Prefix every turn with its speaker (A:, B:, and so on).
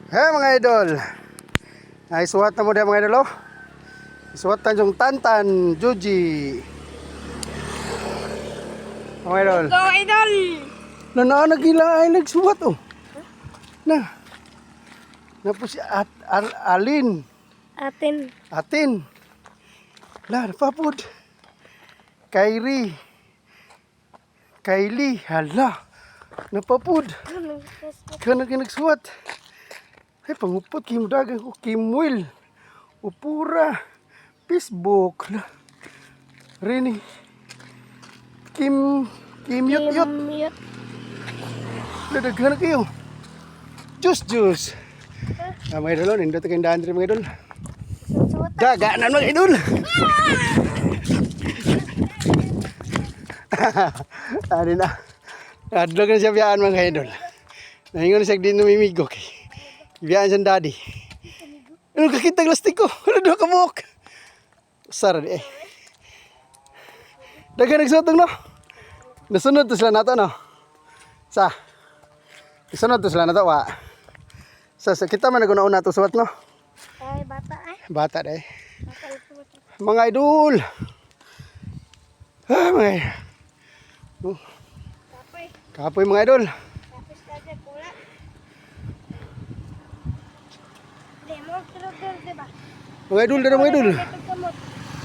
A: Hey mga idol, naisuwat na mo dyan mga idol oh. Isuwatan yung Tantan, Juji. Mga idol.
B: Go idol!
A: Nagila ay nagsuwat oh. Na po si Alin. Atin. Napapod. Kylie, hala. Napapod. Kana kinagsuwat. Ay, pangupot, kimudagan ko, Kimwil, Upura, Facebook, Rini, Kim Yut. Ladaghan na kayo. Juice. Mga idol, nindot kayong daan rin mga idol. Daganan mga idol. Ano na. Adlog na siya biyaan mga idol. Nahingon siya din namimigok. Biyaan siya daddy. Ano kakita plastik ko? Ano doon ka buhok? Sara di eh. Dagan nagsutong no? Nasunod to sila nato no? Nasunod to sila nato wa? Kita man naguna-una to suwat no?
B: Ay, bata ay.
A: Bata dai. Mga idol. Mga Kapoy mga idol.
B: Tapos kagad pula. Demo, tulog diba?
A: Mga idol, mga idol.
B: Ito kamot.